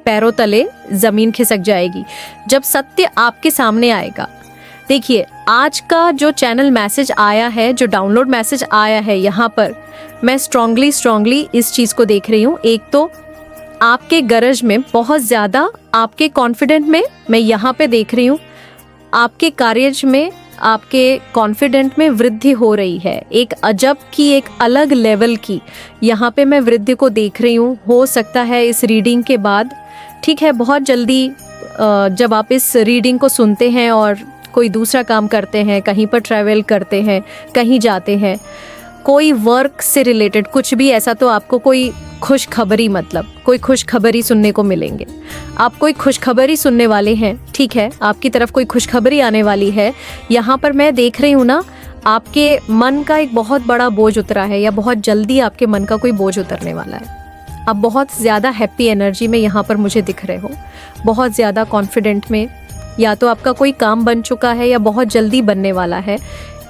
पैरों तले ज़मीन खिसक जाएगी जब सत्य आपके सामने आएगा। देखिए, आज का जो चैनल मैसेज आया है, जो डाउनलोड मैसेज आया है, यहाँ पर मैं स्ट्रांगली इस चीज़ को देख रही हूँ। एक तो आपके गरज में बहुत ज़्यादा, आपके कॉन्फिडेंट में मैं यहाँ पे देख रही हूँ, आपके कार्य में, आपके कॉन्फिडेंट में वृद्धि हो रही है। एक अजब की, एक अलग लेवल की यहाँ पे मैं वृद्धि को देख रही हूँ। हो सकता है इस रीडिंग के बाद, ठीक है, बहुत जल्दी जब आप इस रीडिंग को सुनते हैं और कोई दूसरा काम करते हैं, कहीं पर ट्रैवल करते हैं, कहीं जाते हैं, कोई वर्क से रिलेटेड कुछ भी ऐसा, तो आपको कोई खुशखबरी, मतलब कोई खुशखबरी सुनने को मिलेंगे। आप कोई खुशखबरी सुनने वाले हैं, ठीक है, आपकी तरफ कोई खुशखबरी आने वाली है। यहाँ पर मैं देख रही हूँ ना, आपके मन का एक बहुत बड़ा बोझ उतरा है, या बहुत जल्दी आपके मन का कोई बोझ उतरने वाला है। आप बहुत ज़्यादा हैप्पी एनर्जी में यहाँ पर मुझे दिख रहे हो, बहुत ज़्यादा कॉन्फिडेंट में। या तो आपका कोई काम बन चुका है या बहुत जल्दी बनने वाला है।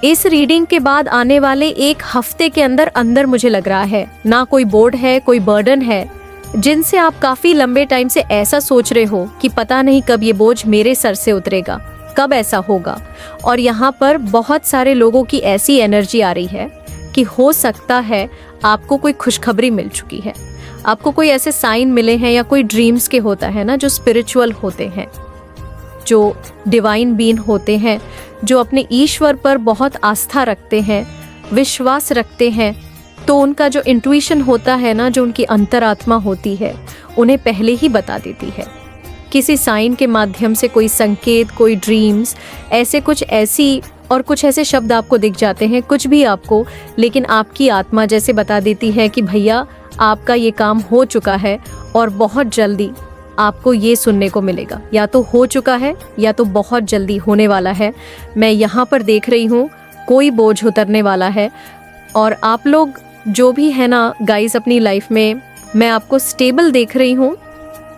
इस रीडिंग के बाद आने वाले एक हफ्ते के अंदर मुझे लग रहा है ना कोई बोर्ड है, कोई बर्डन है जिनसे आप काफ़ी लंबे टाइम से ऐसा सोच रहे हो कि पता नहीं कब ये बोझ मेरे सर से उतरेगा, कब ऐसा होगा। और यहाँ पर बहुत सारे लोगों की ऐसी एनर्जी आ रही है कि हो सकता है आपको कोई खुशखबरी मिल चुकी है, आपको कोई ऐसे साइन मिले हैं, या कोई ड्रीम्स के होता है ना, जो स्पिरिचुअल होते हैं, जो डिवाइन बीइंग होते हैं, जो अपने ईश्वर पर बहुत आस्था रखते हैं, विश्वास रखते हैं, तो उनका जो इंट्यूशन होता है ना, जो उनकी अंतरात्मा होती है, उन्हें पहले ही बता देती है। किसी साइन के माध्यम से कोई संकेत, कोई ड्रीम्स, ऐसे कुछ ऐसे शब्द आपको दिख जाते हैं, कुछ भी आपको, लेकिन आपकी आत्मा जैसे बता देती है कि भैया आपका ये काम हो चुका है और बहुत जल्दी आपको ये सुनने को मिलेगा। या तो हो चुका है या तो बहुत जल्दी होने वाला है। मैं यहाँ पर देख रही हूँ कोई बोझ उतरने वाला है। और आप लोग जो भी है ना गाइस, अपनी लाइफ में मैं आपको स्टेबल देख रही हूँ,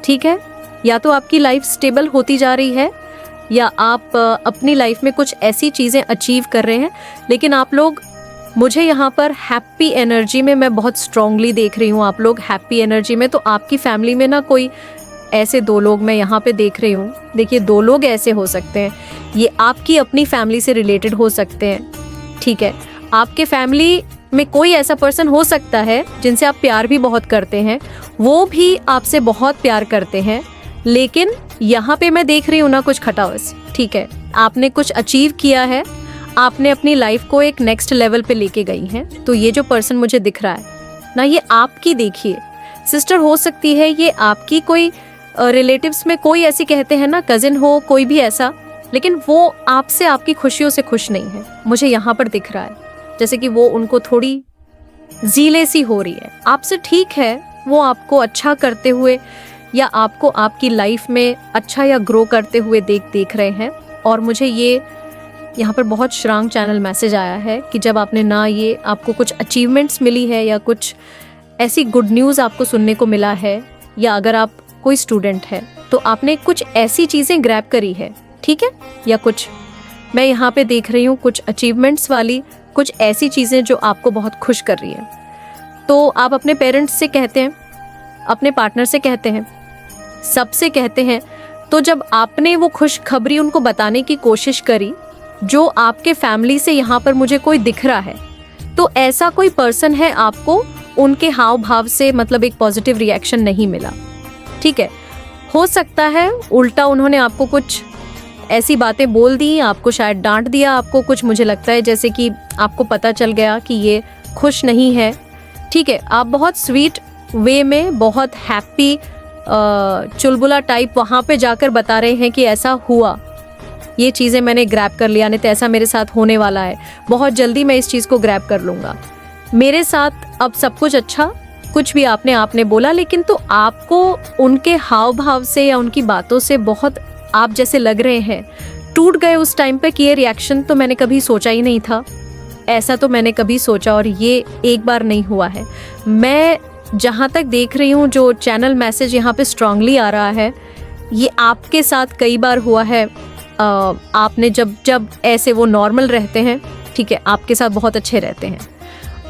ठीक है। या तो आपकी लाइफ स्टेबल होती जा रही है, या आप अपनी लाइफ में कुछ ऐसी चीज़ें अचीव कर रहे हैं। लेकिन आप लोग, मुझे यहाँ पर हैप्पी एनर्जी में मैं बहुत स्ट्रांगली देख रही हूँ, आप लोग हैप्पी एनर्जी में। तो आपकी फैमिली में ना कोई ऐसे 2 लोग मैं यहाँ पे देख रही हूँ। देखिए, 2 लोग ऐसे हो सकते हैं, ये आपकी अपनी फैमिली से रिलेटेड हो सकते हैं, ठीक है। आपके फैमिली में कोई ऐसा पर्सन हो सकता है जिनसे आप प्यार भी बहुत करते हैं, वो भी आपसे बहुत प्यार करते हैं, लेकिन यहाँ पे मैं देख रही हूँ ना कुछ खटावस, ठीक है। आपने कुछ अचीव किया है, आपने अपनी लाइफ को एक नेक्स्ट लेवल पे लेके गई हैं। तो ये जो पर्सन मुझे दिख रहा है ना, ये आपकी, देखिए सिस्टर हो सकती है, ये आपकी कोई रिलेटिव्स में कोई ऐसी, कहते हैं ना कजिन हो, कोई भी ऐसा, लेकिन वो आपसे, आपकी खुशियों से खुश नहीं है। मुझे यहाँ पर दिख रहा है जैसे कि वो, उनको थोड़ी जीलेसी हो रही है आपसे, ठीक है। वो आपको अच्छा करते हुए, या आपको आपकी लाइफ में अच्छा या ग्रो करते हुए देख रहे हैं। और मुझे ये यहाँ पर बहुत स्ट्रांग चैनल मैसेज आया है कि जब आपने ना, ये आपको कुछ अचीवमेंट्स मिली है, या कुछ ऐसी गुड न्यूज़ आपको सुनने को मिला है, या अगर आप कोई स्टूडेंट है तो आपने कुछ ऐसी चीज़ें ग्रैब करी है, ठीक है। या कुछ मैं यहाँ पे देख रही हूँ कुछ अचीवमेंट्स वाली, कुछ ऐसी चीज़ें जो आपको बहुत खुश कर रही है। तो आप अपने पेरेंट्स से कहते हैं, अपने पार्टनर से कहते हैं, सबसे कहते हैं। तो जब आपने वो खुशखबरी उनको बताने की कोशिश करी, जो आपके फैमिली से यहाँ पर मुझे कोई दिख रहा है, तो ऐसा कोई पर्सन है, आपको उनके हाव भाव से मतलब एक पॉजिटिव रिएक्शन नहीं मिला, ठीक है। हो सकता है उल्टा उन्होंने आपको कुछ ऐसी बातें बोल दी, आपको शायद डांट दिया, आपको कुछ, मुझे लगता है जैसे कि आपको पता चल गया कि ये खुश नहीं है, ठीक है। आप बहुत स्वीट वे में, बहुत हैप्पी चुलबुला टाइप वहाँ पे जाकर बता रहे हैं कि ऐसा हुआ, ये चीज़ें मैंने ग्रैब कर लिया, नहीं तो ऐसा मेरे साथ होने वाला है, बहुत जल्दी मैं इस चीज़ को ग्रैब कर लूँगा, मेरे साथ अब सब कुछ अच्छा, कुछ भी आपने बोला। लेकिन तो आपको उनके हाव भाव से या उनकी बातों से बहुत आप जैसे लग रहे हैं, टूट गए उस टाइम पे कि ये रिएक्शन तो मैंने कभी सोचा ही नहीं था, ऐसा तो मैंने कभी सोचा, और ये एक बार नहीं हुआ है। मैं जहाँ तक देख रही हूँ, जो चैनल मैसेज यहाँ पे स्ट्रांगली आ रहा है, ये आपके साथ कई बार हुआ है। आपने जब ऐसे वो नॉर्मल रहते हैं, ठीक है, आपके साथ बहुत अच्छे रहते हैं,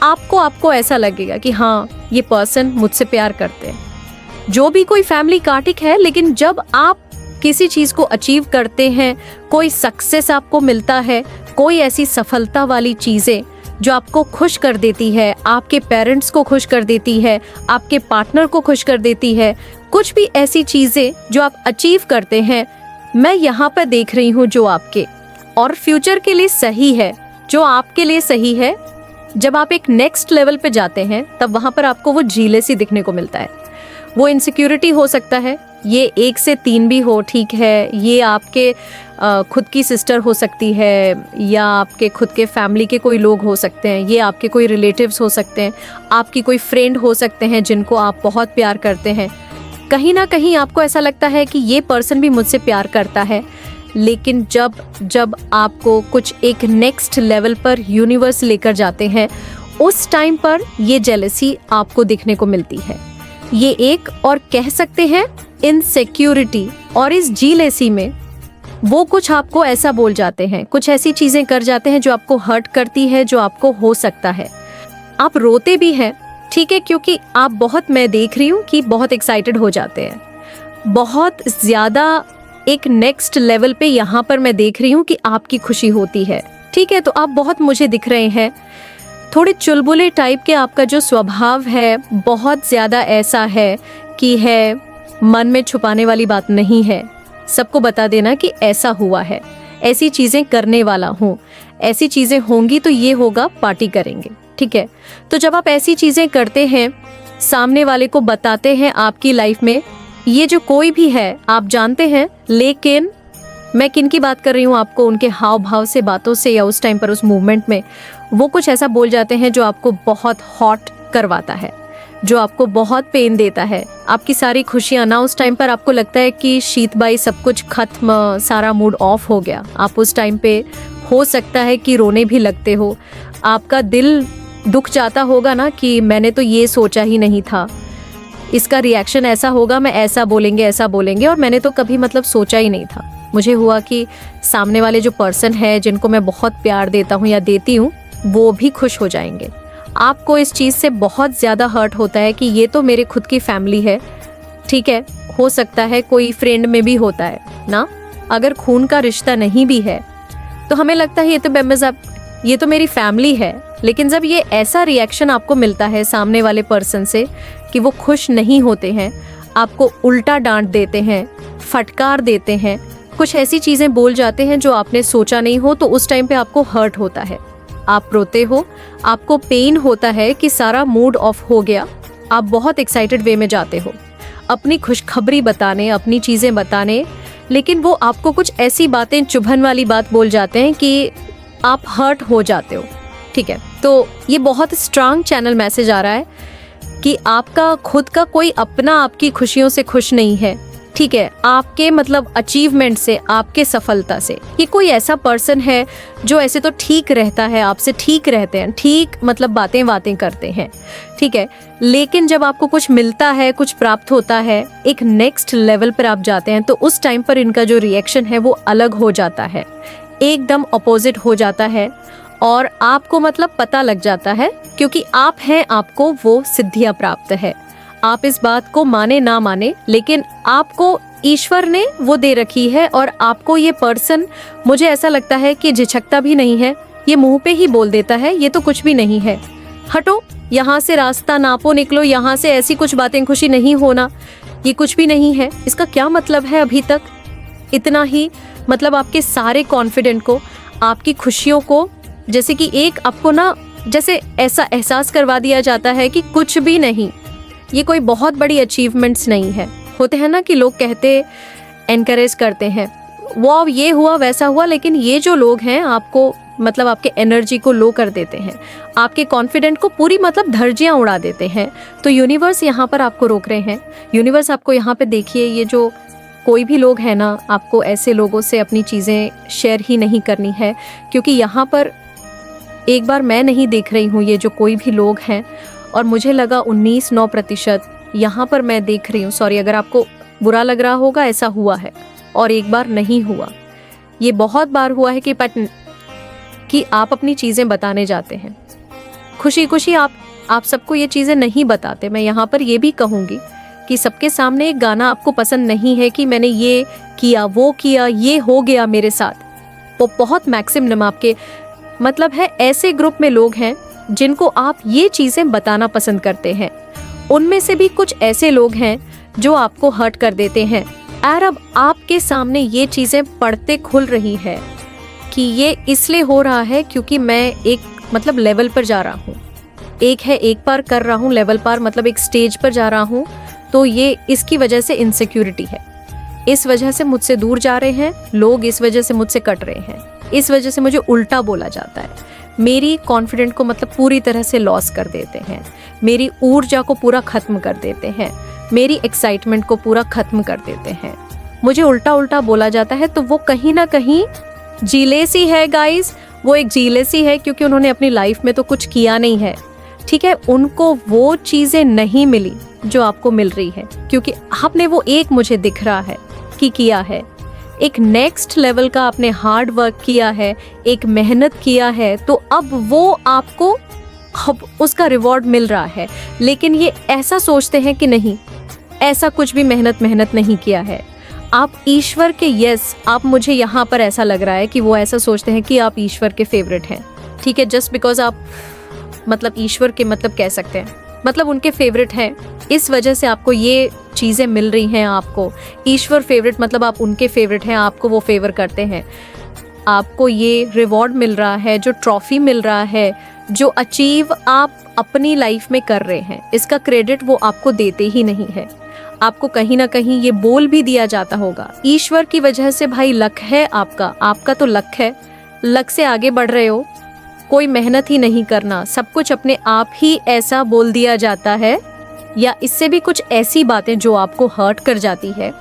आपको ऐसा लगेगा कि हाँ, ये पर्सन मुझसे प्यार करते हैं, जो भी कोई फैमिली कार्टिक है, लेकिन जब आप किसी चीज को अचीव करते हैं, कोई सक्सेस आपको मिलता है, कोई ऐसी सफलता वाली चीजें जो आपको खुश कर देती है, आपके पेरेंट्स को खुश कर देती है, आपके पार्टनर को खुश कर देती है, कुछ भी ऐसी चीजें जो आप अचीव करते हैं, मैं यहाँ पर देख रही हूँ जो आपके और फ्यूचर के लिए सही है, जो आपके लिए सही है। जब आप एक नेक्स्ट लेवल पे जाते हैं तब वहाँ पर आपको वो जीलेसी दिखने को मिलता है। वो इनसिक्योरिटी हो सकता है, ये 1 से 3 भी हो, ठीक है, ये आपके खुद की सिस्टर हो सकती है, या आपके खुद के फैमिली के कोई लोग हो सकते हैं, ये आपके कोई रिलेटिव्स हो सकते हैं, आपकी कोई फ्रेंड हो सकते हैं जिनको आप बहुत प्यार करते हैं। कहीं ना कहीं आपको ऐसा लगता है कि ये पर्सन भी मुझसे प्यार करता है, लेकिन जब आपको कुछ एक नेक्स्ट लेवल पर यूनिवर्स लेकर जाते हैं, उस टाइम पर ये जेलसी आपको दिखने को मिलती है। ये एक और कह सकते हैं इनसिक्योरिटी, और इस जीलेसी में वो कुछ आपको ऐसा बोल जाते हैं, कुछ ऐसी चीजें कर जाते हैं जो आपको हर्ट करती है, जो आपको हो सकता है आप रोते भी हैं, ठीक है, क्योंकि आप बहुत, मैं देख रही हूँ कि बहुत एक्साइटेड हो जाते हैं, बहुत ज्यादा एक नेक्स्ट लेवल पे यहाँ पर मैं देख रही हूँ कि आपकी खुशी होती है, ठीक है। तो आप बहुत मुझे दिख रहे हैं, थोड़े चुलबुले टाइप के आपका जो स्वभाव है बहुत ज़्यादा ऐसा है कि है मन में छुपाने वाली बात नहीं है, सबको बता देना कि ऐसा हुआ है, ऐसी चीज़ें करने वाला हूँ, ऐसी चीज़ें होंगी तो ये होगा, पार्टी करेंगे, ठीक है। तो जब आप ऐसी चीज़ें करते हैं, सामने वाले को बताते हैं आपकी लाइफ में ये जो कोई भी है आप जानते हैं, लेकिन मैं किन की बात कर रही हूँ, आपको उनके हाव भाव से, बातों से, या उस टाइम पर उस मूवमेंट में वो कुछ ऐसा बोल जाते हैं जो आपको बहुत हॉट करवाता है, जो आपको बहुत पेन देता है, आपकी सारी खुशियाँ ना, उस टाइम पर आपको लगता है कि शीत बाई सब कुछ खत्म, सारा मूड ऑफ हो गया। आप उस टाइम पे हो सकता है कि रोने भी लगते हो, आपका दिल दुख जाता होगा ना कि मैंने तो ये सोचा ही नहीं था, इसका रिएक्शन ऐसा होगा, मैं ऐसा बोलेंगे और मैंने तो कभी मतलब सोचा ही नहीं था। मुझे हुआ कि सामने वाले जो पर्सन है जिनको मैं बहुत प्यार देता हूँ या देती हूँ, वो भी खुश हो जाएंगे। आपको इस चीज़ से बहुत ज़्यादा हर्ट होता है कि ये तो मेरे खुद की फैमिली है, ठीक है, हो सकता है कोई फ्रेंड में भी होता है ना, अगर खून का रिश्ता नहीं भी है तो हमें लगता है ये तो बेमज़ाब, ये तो मेरी फैमिली है। लेकिन जब ये ऐसा रिएक्शन आपको मिलता है सामने वाले पर्सन से कि वो खुश नहीं होते हैं, आपको उल्टा डांट देते हैं, फटकार देते हैं, कुछ ऐसी चीज़ें बोल जाते हैं जो आपने सोचा नहीं हो, तो उस टाइम पे आपको हर्ट होता है, आप रोते हो, आपको पेन होता है कि सारा मूड ऑफ हो गया, आप बहुत एक्साइटेड वे में जाते हो अपनी खुशखबरी बताने, अपनी चीज़ें बताने, लेकिन वो आपको कुछ ऐसी बातें, चुभन वाली बात बोल जाते हैं कि आप हर्ट हो जाते हो, ठीक है। तो ये बहुत स्ट्रांग चैनल मैसेज आ रहा है कि आपका खुद का कोई अपना आपकी खुशियों से खुश नहीं है, ठीक है, आपके मतलब अचीवमेंट से, आपके सफलता से। ये कोई ऐसा पर्सन है जो ऐसे तो ठीक रहता है, आपसे ठीक रहते हैं, ठीक मतलब बातें करते हैं, ठीक है, लेकिन जब आपको कुछ मिलता है, कुछ प्राप्त होता है, एक नेक्स्ट लेवल पर आप जाते हैं, तो उस टाइम पर इनका जो रिएक्शन है वो अलग हो जाता है, एकदम अपोजिट हो जाता है, और आपको मतलब पता लग जाता है, क्योंकि आप हैं, आपको वो सिद्धियां प्राप्त है। आप इस बात को माने ना माने, लेकिन आपको ईश्वर ने वो दे रखी है, और आपको ये पर्सन, मुझे ऐसा लगता है कि झिझकता भी नहीं है, ये मुंह पे ही बोल देता है ये तो कुछ भी नहीं है, हटो यहाँ से, रास्ता नापो, निकलो यहाँ से, ऐसी कुछ बातें, खुशी नहीं होना, ये कुछ भी नहीं है। इसका क्या मतलब है? अभी तक इतना ही मतलब आपके सारे कॉन्फिडेंट को, आपकी खुशियों को, जैसे कि एक आपको ना जैसे ऐसा एहसास करवा दिया जाता है कि कुछ भी नहीं, ये कोई बहुत बड़ी अचीवमेंट्स नहीं है। होते हैं ना कि लोग कहते, एनकरेज करते हैं, वो ये हुआ वैसा हुआ, लेकिन ये जो लोग हैं आपको मतलब आपके एनर्जी को लो कर देते हैं, आपके कॉन्फिडेंट को पूरी मतलब धज्जियां उड़ा देते हैं। तो यूनिवर्स यहाँ पर आपको रोक रहे हैं। यूनिवर्स आपको यहाँ पे, देखिए, ये जो कोई भी लोग हैं ना, आपको ऐसे लोगों से अपनी चीज़ें शेयर ही नहीं करनी है, क्योंकि यहाँ पर एक बार मैं नहीं देख रही हूँ, ये जो कोई भी लोग हैं, और मुझे लगा 19-9% यहाँ पर मैं देख रही हूँ। सॉरी अगर आपको बुरा लग रहा होगा, ऐसा हुआ है, और एक बार नहीं हुआ, ये बहुत बार हुआ है कि आप अपनी चीज़ें बताने जाते हैं, खुशी खुशी आप सबको ये चीज़ें नहीं बताते। मैं यहाँ पर ये भी कहूँगी कि सबके सामने एक गाना आपको पसंद नहीं है कि मैंने ये किया, ये हो गया मेरे साथ, वो बहुत मैक्सिमम आपके मतलब है ऐसे ग्रुप में लोग हैं जिनको आप ये चीज़ें बताना पसंद करते हैं। उनमें से भी कुछ ऐसे लोग हैं जो आपको हर्ट कर देते हैं। और अब आपके सामने ये चीज़ें पड़ते खुल रही है कि ये इसलिए हो रहा है क्योंकि मैं एक मतलब लेवल पर जा रहा हूँ, एक पार कर रहा हूँ, लेवल पार मतलब एक स्टेज पर जा रहा हूँ, तो ये इसकी वजह से इनसिक्योरिटी है, इस वजह से मुझसे दूर जा रहे हैं लोग, इस वजह से मुझसे कट रहे हैं, इस वजह से मुझे उल्टा बोला जाता है, मेरी कॉन्फिडेंट को मतलब पूरी तरह से लॉस कर देते हैं, मेरी ऊर्जा को पूरा खत्म कर देते हैं, मेरी एक्साइटमेंट को पूरा खत्म कर देते हैं, मुझे उल्टा उल्टा बोला जाता है। तो वो कहीं ना कहीं जीलेसी है गाइस, वो एक जीलेसी है क्योंकि उन्होंने अपनी लाइफ में तो कुछ किया नहीं है, ठीक है, उनको वो चीज़ें नहीं मिली जो आपको मिल रही है, क्योंकि आपने वो एक मुझे दिख रहा है कि किया है, एक नेक्स्ट लेवल का आपने हार्ड वर्क किया है, एक मेहनत किया है, तो अब वो आपको अब उसका रिवॉर्ड मिल रहा है। लेकिन ये ऐसा सोचते हैं कि नहीं, ऐसा कुछ भी मेहनत नहीं किया है। आप ईश्वर के आप मुझे यहाँ पर ऐसा लग रहा है कि वो ऐसा सोचते हैं कि आप ईश्वर के फेवरेट हैं, ठीक है, जस्ट बिकॉज आप मतलब ईश्वर के मतलब कह सकते हैं, मतलब उनके फेवरेट हैं, इस वजह से आपको ये चीज़ें मिल रही हैं। आपको ईश्वर फेवरेट मतलब आप उनके फेवरेट हैं, आपको वो फेवर करते हैं, आपको ये रिवॉर्ड मिल रहा है, जो ट्रॉफी मिल रहा है, जो अचीव आप अपनी लाइफ में कर रहे हैं, इसका क्रेडिट वो आपको देते ही नहीं है। आपको कहीं ना कहीं ये बोल भी दिया जाता होगा ईश्वर की वजह से, भाई लक है आपका तो लक है, लक से आगे बढ़ रहे हो, कोई मेहनत ही नहीं करना, सब कुछ अपने आप ही ऐसा बोल दिया जाता है, या इससे भी कुछ ऐसी बातें जो आपको हर्ट कर जाती है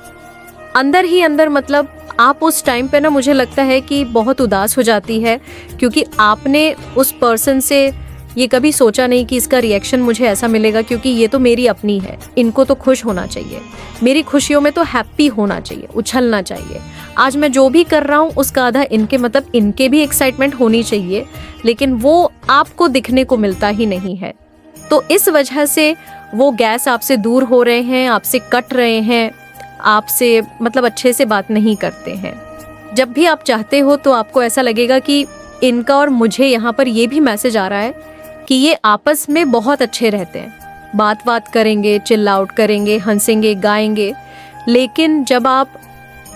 अंदर ही अंदर। मतलब आप उस टाइम पे ना मुझे लगता है कि बहुत उदास हो जाती है, क्योंकि आपने उस पर्सन से ये कभी सोचा नहीं कि इसका रिएक्शन मुझे ऐसा मिलेगा, क्योंकि ये तो मेरी अपनी है, इनको तो खुश होना चाहिए, मेरी खुशियों में तो हैप्पी होना चाहिए, उछलना चाहिए, आज मैं जो भी कर रहा हूँ उसका आधा इनके मतलब इनके भी एक्साइटमेंट होनी चाहिए, लेकिन वो आपको दिखने को मिलता ही नहीं है। तो इस वजह से वो गैस आपसे दूर हो रहे हैं, आपसे कट रहे हैं, आपसे मतलब अच्छे से बात नहीं करते हैं। जब भी आप चाहते हो तो आपको ऐसा लगेगा कि इनका और मुझे यहाँ पर ये भी मैसेज आ रहा है कि ये आपस में बहुत अच्छे रहते हैं, बात करेंगे, चिल आउट करेंगे, हंसेंगे, गाएंगे, लेकिन जब आप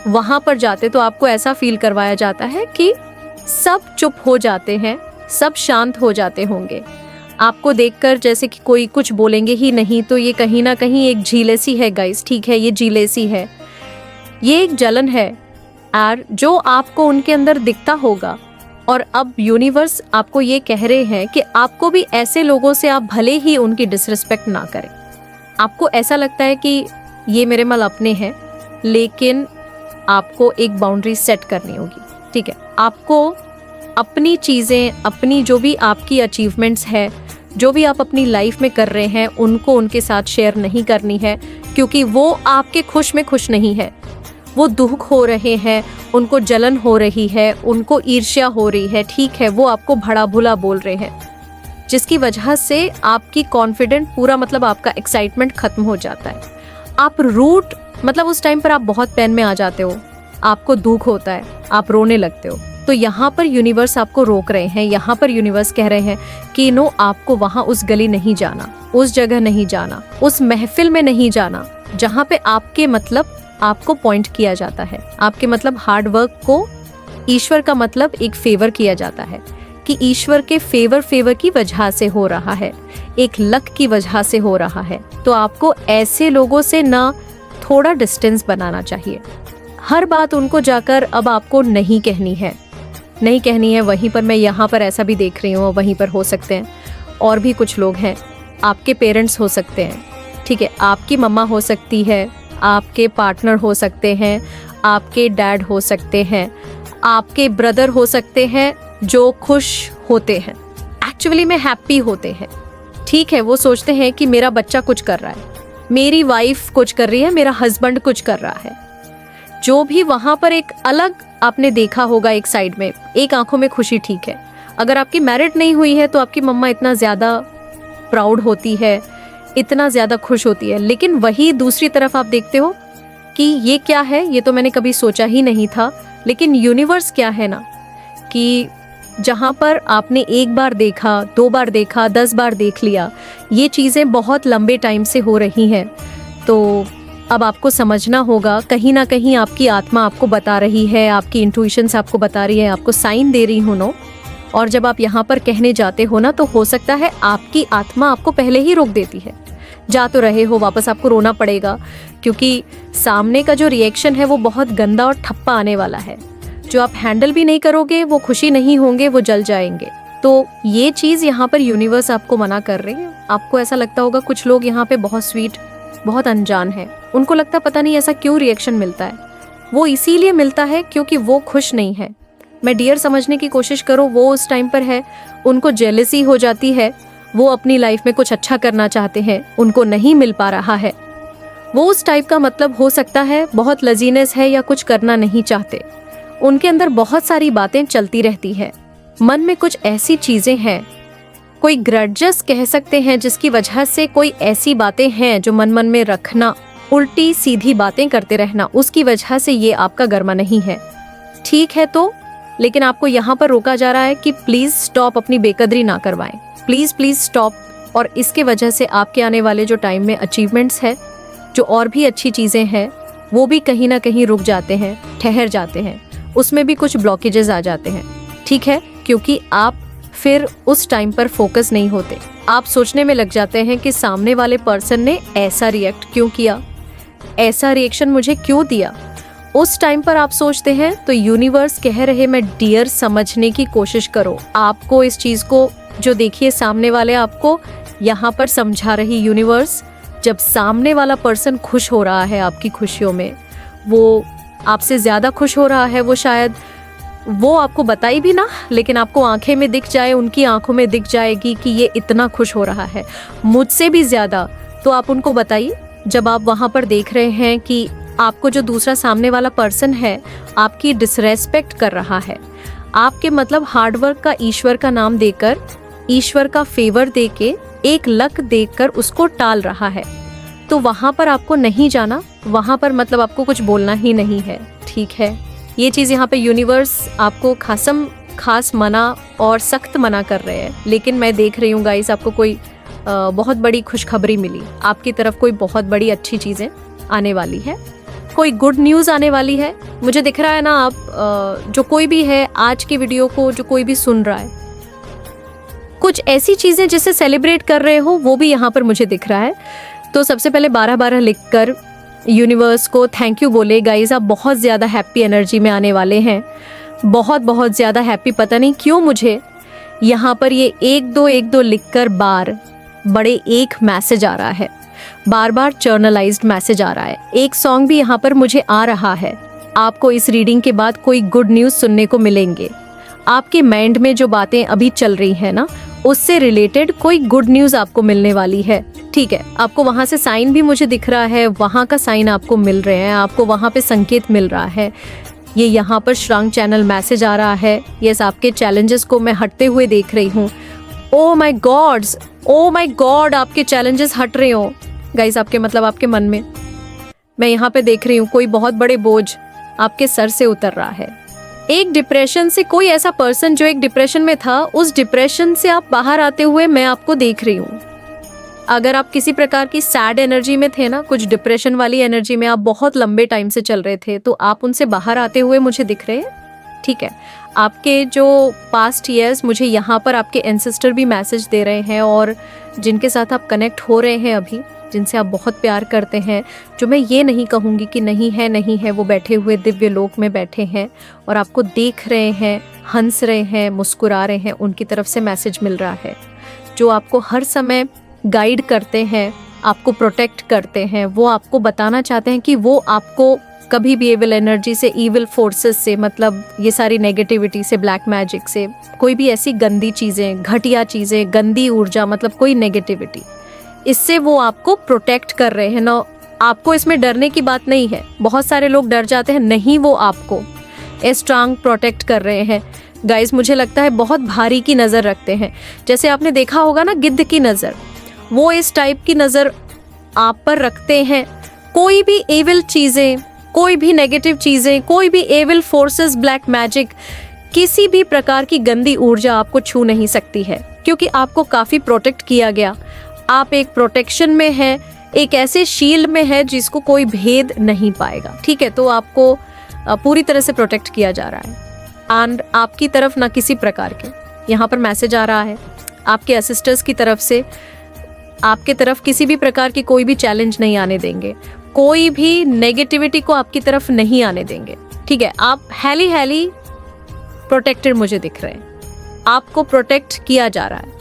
वहाँ पर जाते तो आपको ऐसा फील करवाया जाता है कि सब चुप हो जाते हैं, सब शांत हो जाते होंगे, आपको देखकर जैसे कि कोई कुछ बोलेंगे ही नहीं। तो ये कहीं ना कहीं एक जीलेसी है गाइस, ठीक है, ये जीलेसी है, ये एक जलन है और जो आपको उनके अंदर दिखता होगा। और अब यूनिवर्स आपको ये कह रहे हैं कि आपको भी ऐसे लोगों से आप भले ही उनकी डिसरिस्पेक्ट ना करें। आपको ऐसा लगता है कि ये मेरे मल अपने हैं, लेकिन आपको एक बाउंड्री सेट करनी होगी, ठीक है, आपको अपनी चीज़ें, अपनी जो भी आपकी अचीवमेंट्स है, जो भी आप अपनी लाइफ में कर रहे हैं, उनको उनके साथ शेयर नहीं करनी है, क्योंकि वो आपके खुश में खुश नहीं है, वो दुख हो रहे हैं, उनको जलन हो रही है, उनको ईर्ष्या हो रही है, ठीक है, वो आपको भड़ा भुला बोल रहे हैं, जिसकी वजह से आपकी कॉन्फिडेंट पूरा मतलब आपका एक्साइटमेंट खत्म हो जाता है। आप रूट मतलब उस टाइम पर आप बहुत पेन में आ जाते हो, आपको दुख होता है, आप रोने लगते हो। तो यहाँ पर यूनिवर्स आपको रोक रहे हैं, यहाँ पर यूनिवर्स कह रहे हैं कि नो, आपको वहाँ उस गली नहीं जाना, उस जगह नहीं जाना, उस महफिल में नहीं जाना जहाँ पे आपके मतलब आपको पॉइंट किया जाता है, आपके मतलब हार्ड वर्क को ईश्वर का मतलब एक फेवर किया जाता है कि ईश्वर के फेवर की वजह से हो रहा है, एक लक की वजह से हो रहा है। तो आपको ऐसे लोगों से ना थोड़ा डिस्टेंस बनाना चाहिए। हर बात उनको जाकर अब आपको नहीं कहनी है, नहीं कहनी है। वहीं पर मैं यहाँ पर ऐसा भी देख रही हूँ, वहीं पर हो सकते हैं और भी कुछ लोग हैं, आपके पेरेंट्स हो सकते हैं, ठीक है, आपकी मम्मा हो सकती है, आपके पार्टनर हो सकते हैं, आपके डैड हो सकते हैं, आपके ब्रदर हो सकते हैं, जो खुश होते हैं, एक्चुअली में हैप्पी होते हैं, ठीक है, वो सोचते हैं कि मेरा बच्चा कुछ कर रहा है, मेरी वाइफ कुछ कर रही है, मेरा हस्बैंड कुछ कर रहा है। जो भी वहाँ पर एक अलग आपने देखा होगा, एक साइड में एक आंखों में खुशी, ठीक है, अगर आपकी मैरिड नहीं हुई है तो आपकी मम्मा इतना ज़्यादा प्राउड होती है, इतना ज़्यादा खुश होती है। लेकिन वही दूसरी तरफ आप देखते हो कि ये क्या है, ये तो मैंने कभी सोचा ही नहीं था। लेकिन यूनिवर्स क्या है ना, कि जहाँ पर आपने एक बार देखा, 2 बार देखा, 10 बार देख लिया, ये चीज़ें बहुत लंबे टाइम से हो रही हैं। तो अब आपको समझना होगा, कहीं ना कहीं आपकी आत्मा आपको बता रही है, आपकी इंट्यूशंस आपको बता रही है, आपको साइन दे रही हो नो। और जब आप यहाँ पर कहने जाते हो ना, तो हो सकता है आपकी आत्मा आपको पहले ही रोक देती है। जा तो रहे हो, वापस आपको रोना पड़ेगा, क्योंकि सामने का जो रिएक्शन है वो बहुत गंदा और ठप्पा आने वाला है। जो आप हैंडल भी नहीं करोगे, वो खुशी नहीं होंगे, वो जल जाएंगे। तो ये चीज़ यहाँ पर यूनिवर्स आपको मना कर रही है। आपको ऐसा लगता होगा कुछ लोग यहाँ पे बहुत स्वीट, बहुत अनजान है, उनको लगता पता नहीं ऐसा क्यों रिएक्शन मिलता है। वो इसीलिए मिलता है क्योंकि वो खुश नहीं है। मैं डियर समझने की कोशिश करो, वो उस टाइम पर है, उनको जेलसी हो जाती है, वो अपनी लाइफ में कुछ अच्छा करना चाहते हैं, उनको नहीं मिल पा रहा है। वो उस टाइप का मतलब हो सकता है बहुत लजीनेस है या कुछ करना नहीं चाहते। उनके अंदर बहुत सारी बातें चलती रहती है, मन में कुछ ऐसी चीजें हैं, कोई ग्रजेस कह सकते हैं, जिसकी वजह से कोई ऐसी बातें हैं जो मन मन में रखना, उल्टी सीधी बातें करते रहना, उसकी वजह से ये आपका गर्मा नहीं है। ठीक है तो, लेकिन आपको यहाँ पर रोका जा रहा है कि प्लीज स्टॉप, अपनी बेकदरी ना करवाएं, प्लीज प्लीज स्टॉप। और इसके वजह से आपके आने वाले जो टाइम में अचीवमेंट्स है, जो और भी अच्छी चीजें हैं, वो भी कहीं ना कहीं रुक जाते हैं, ठहर जाते हैं, उसमें भी कुछ ब्लॉकेजेस आ जाते हैं। ठीक है, क्योंकि आप फिर उस टाइम पर फोकस नहीं होते। आप सोचने में लग जाते हैं कि सामने वाले पर्सन ने ऐसा रिएक्ट क्यों किया, ऐसा रिएक्शन मुझे क्यों दिया। उस टाइम पर आप सोचते हैं तो यूनिवर्स कह रहे, मैं डियर समझने की कोशिश करो। आपको इस चीज को जो देखिए, सामने वाले आपको यहाँ पर समझा रही यूनिवर्स, जब सामने वाला पर्सन खुश हो रहा है आपकी खुशियों में, वो आपसे ज्यादा खुश हो रहा है, वो शायद वो आपको बताई भी ना, लेकिन आपको आंखें में दिख जाए, उनकी आंखों में दिख जाएगी कि ये इतना खुश हो रहा है मुझसे भी ज्यादा। तो आप उनको बताइए, जब आप वहां पर देख रहे हैं कि आपको जो दूसरा सामने वाला पर्सन है आपकी डिसरेस्पेक्ट कर रहा है, आपके मतलब हार्डवर्क का ईश्वर का नाम देकर, ईश्वर का फेवर देके, एक लक देकर उसको टाल रहा है, तो वहां पर आपको नहीं जाना, वहां पर मतलब आपको कुछ बोलना ही नहीं है। ठीक है, ये चीज़ यहाँ पे यूनिवर्स आपको खास मना और सख्त मना कर रहे हैं। लेकिन मैं देख रही हूँ गाइस, आपको कोई बहुत बड़ी खुशखबरी मिली, आपकी तरफ कोई बहुत बड़ी अच्छी चीज़ें आने वाली है, कोई गुड न्यूज़ आने वाली है। मुझे दिख रहा है ना, आप जो कोई भी है आज की वीडियो को जो कोई भी सुन रहा है, कुछ ऐसी चीज़ें जिसे सेलिब्रेट कर रहे हो, वो भी यहाँ पर मुझे दिख रहा है। तो सबसे पहले 12-12 लिखकर यूनिवर्स को थैंक यू बोले गाइज। आप बहुत ज़्यादा हैप्पी एनर्जी में आने वाले हैं, बहुत ज़्यादा हैप्पी। पता नहीं क्यों मुझे यहाँ पर ये 1-2 लिखकर बार बड़े एक मैसेज आ रहा है, बार जर्नलाइज्ड मैसेज आ रहा है। एक सॉन्ग भी यहाँ पर मुझे आ रहा है। आपको इस रीडिंग के बाद कोई गुड न्यूज़ सुनने को मिलेंगे। आपके माइंड में जो बातें अभी चल रही है ना, उससे रिलेटेड कोई गुड न्यूज़ आपको मिलने वाली है। ठीक है, आपको वहाँ से साइन भी मुझे दिख रहा है, वहाँ का साइन आपको मिल रहे हैं, आपको वहाँ पे संकेत मिल रहा है। ये यहाँ पर श्रांग चैनल मैसेज आ रहा है। यस, आपके चैलेंजेस को मैं हटते हुए देख रही हूँ। ओ माय गॉड, आपके चैलेंजेस हट रहे हो गाइस, आपके मतलब आपके मन में मैं यहाँ पे देख रही हूँ कोई बहुत बड़े बोझ आपके सर से उतर रहा है। एक डिप्रेशन से, कोई ऐसा पर्सन जो एक डिप्रेशन में था, उस डिप्रेशन से आप बाहर आते हुए मैं आपको देख रही हूँ। अगर आप किसी प्रकार की सैड एनर्जी में थे ना, कुछ डिप्रेशन वाली एनर्जी में आप बहुत लंबे टाइम से चल रहे थे, तो आप उनसे बाहर आते हुए मुझे दिख रहे हैं। ठीक है, आपके जो पास्ट ईयर्स, मुझे यहाँ पर आपके एंसेस्टर भी मैसेज दे रहे हैं, और जिनके साथ आप कनेक्ट हो रहे हैं अभी, जिनसे आप बहुत प्यार करते हैं, जो मैं ये नहीं कहूँगी कि नहीं है, वो बैठे हुए दिव्य लोक में बैठे हैं और आपको देख रहे हैं, हंस रहे हैं, मुस्कुरा रहे हैं, उनकी तरफ से मैसेज मिल रहा है। जो आपको हर समय गाइड करते हैं, आपको प्रोटेक्ट करते हैं, वो आपको बताना चाहते हैं कि वो आपको कभी भी एविल एनर्जी से, इविल फोर्सेस से, मतलब ये सारी नेगेटिविटी से, ब्लैक मैजिक से, कोई भी ऐसी गंदी चीज़ें, घटिया चीज़ें, गंदी ऊर्जा, मतलब कोई नेगेटिविटी, इससे वो आपको प्रोटेक्ट कर रहे हैं ना। आपको इसमें डरने की बात नहीं है। बहुत सारे लोग डर जाते हैं, नहीं, वो आपको स्ट्रांग प्रोटेक्ट कर रहे हैं गाइस। मुझे लगता है बहुत भारी की नज़र रखते हैं, जैसे आपने देखा होगा ना गिद्ध की नज़र, वो इस टाइप की नज़र आप पर रखते हैं। कोई भी एविल चीज़ें, कोई भी नेगेटिव चीज़ें, कोई भी एविल फोर्सेस, ब्लैक मैजिक, किसी भी प्रकार की गंदी ऊर्जा आपको छू नहीं सकती है, क्योंकि आपको काफ़ी प्रोटेक्ट किया गया। आप एक प्रोटेक्शन में हैं, एक ऐसे शील्ड में है जिसको कोई भेद नहीं पाएगा। ठीक है, तो आपको पूरी तरह से प्रोटेक्ट किया जा रहा है। एंड आपकी तरफ ना किसी प्रकार के यहाँ पर मैसेज आ रहा है आपके असिस्टर्स की तरफ से, आपके तरफ किसी भी प्रकार की कोई भी चैलेंज नहीं आने देंगे, कोई भी नेगेटिविटी को आपकी तरफ नहीं आने देंगे। ठीक है, आप हैली प्रोटेक्टेड मुझे दिख रहे हैं, आपको प्रोटेक्ट किया जा रहा है।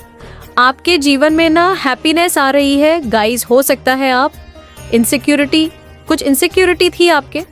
आपके जीवन में ना हैप्पीनेस आ रही है गाइस। हो सकता है आप कुछ इनसिक्योरिटी थी आपके,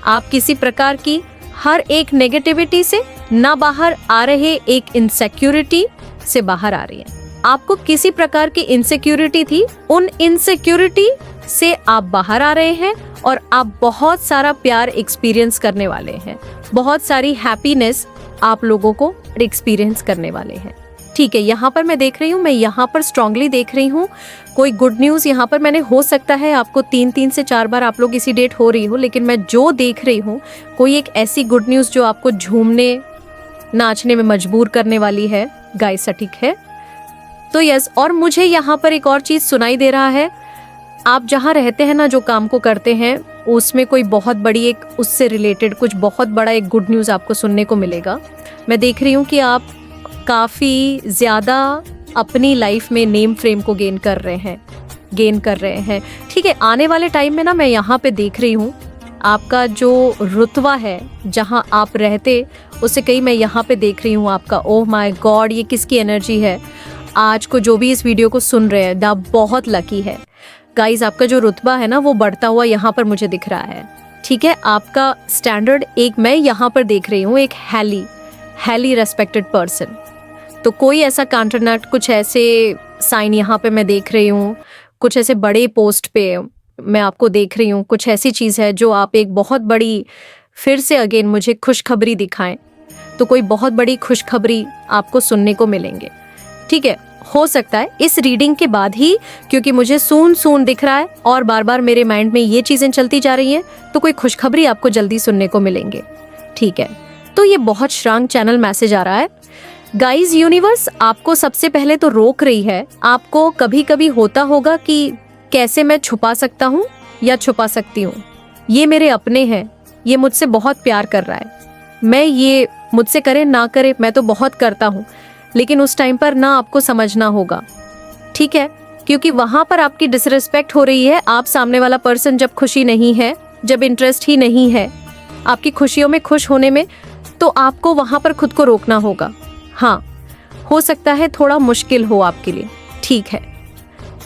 आप किसी प्रकार की हर एक नेगेटिविटी से ना बाहर आ रहे, एक इनसिक्योरिटी से बाहर आ रही है। आपको किसी प्रकार की इनसिक्योरिटी थी, उन इनसिक्योरिटी से आप बाहर आ रहे हैं और आप बहुत सारा प्यार एक्सपीरियंस करने वाले हैं, बहुत सारी हैप्पीनेस आप लोगों को एक्सपीरियंस करने वाले हैं। ठीक है, यहाँ पर मैं देख रही हूँ, मैं यहाँ पर स्ट्रांगली देख रही हूँ कोई गुड न्यूज़ यहाँ पर मैंने, हो सकता है आपको 3 से 4 बार आप लोग इसी डेट हो रही हो, लेकिन मैं जो देख रही हूँ कोई एक ऐसी गुड न्यूज़ जो आपको झूमने नाचने में मजबूर करने वाली है गाइस, सटीक है। तो यस, और मुझे यहाँ पर एक और चीज़ सुनाई दे रहा है, आप जहाँ रहते हैं ना, जो काम को करते हैं, उसमें कोई बहुत बड़ी एक उससे रिलेटेड कुछ बहुत बड़ा एक गुड न्यूज़ आपको सुनने को मिलेगा। मैं देख रही हूँ कि आप काफ़ी ज़्यादा अपनी लाइफ में नेम फ्रेम को गेन कर रहे हैं। ठीक है, आने वाले टाइम में ना मैं यहाँ पे देख रही हूँ आपका जो रुतबा है जहाँ आप रहते, उससे कहीं मैं यहाँ पे देख रही हूँ आपका, ओह माय गॉड, ये किसकी एनर्जी है। आज को जो भी इस वीडियो को सुन रहे हैं, आप बहुत लकी है गाइज। आपका जो रुतबा है ना वो बढ़ता हुआ यहाँ पर मुझे दिख रहा है। ठीक है, आपका स्टैंडर्ड एक मैं यहाँ पर देख रही हूँ, एक हैली रेस्पेक्टेड पर्सन। तो कोई ऐसा कांटरनट, कुछ ऐसे साइन यहाँ पे मैं देख रही हूँ, कुछ ऐसे बड़े पोस्ट पे मैं आपको देख रही हूँ, कुछ ऐसी चीज़ है जो आप एक बहुत बड़ी, फिर से अगेन मुझे खुशखबरी दिखाएं, तो कोई बहुत बड़ी खुशखबरी आपको सुनने को मिलेंगे। ठीक है, हो सकता है इस रीडिंग के बाद ही, क्योंकि मुझे सून दिख रहा है और बार बार मेरे माइंड में ये चीज़ें चलती जा रही हैं, तो कोई खुशखबरी आपको जल्दी सुनने को मिलेंगे। ठीक है, तो ये बहुत स्ट्रांग चैनल मैसेज आ रहा है गाइज। यूनिवर्स आपको सबसे पहले तो रोक रही है। आपको कभी कभी होता होगा कि कैसे मैं छुपा सकता हूँ या छुपा सकती हूँ, ये मेरे अपने हैं, ये मुझसे बहुत प्यार कर रहा है, मैं ये मुझसे करे ना करे, मैं तो बहुत करता हूँ, लेकिन उस टाइम पर ना आपको समझना होगा। ठीक है, क्योंकि वहाँ पर आपकी डिसरिस्पेक्ट हो रही है। आप सामने वाला पर्सन जब खुशी नहीं है, जब इंटरेस्ट ही नहीं है आपकी खुशियों में खुश होने में, तो आपको वहाँ पर खुद को रोकना होगा। हाँ, हो सकता है थोड़ा मुश्किल हो आपके लिए। ठीक है,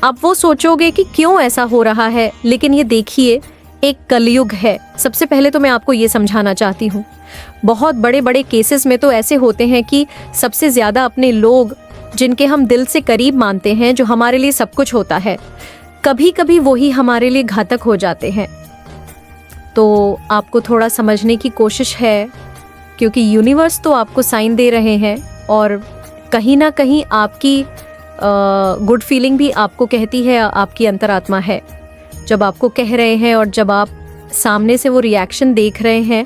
अब वो सोचोगे कि क्यों ऐसा हो रहा है, लेकिन ये देखिए एक कलयुग है। सबसे पहले तो मैं आपको ये समझाना चाहती हूँ, बहुत बड़े बड़े केसेस में तो ऐसे होते हैं कि सबसे ज़्यादा अपने लोग जिनके हम दिल से करीब मानते हैं, जो हमारे लिए सब कुछ होता है, कभी कभी वही हमारे लिए घातक हो जाते हैं। तो आपको थोड़ा समझने की कोशिश है, क्योंकि यूनिवर्स तो आपको साइन दे रहे हैं और कहीं ना कहीं आपकी गुड फीलिंग भी आपको कहती है, आपकी अंतरात्मा है जब आपको कह रहे हैं, और जब आप सामने से वो रिएक्शन देख रहे हैं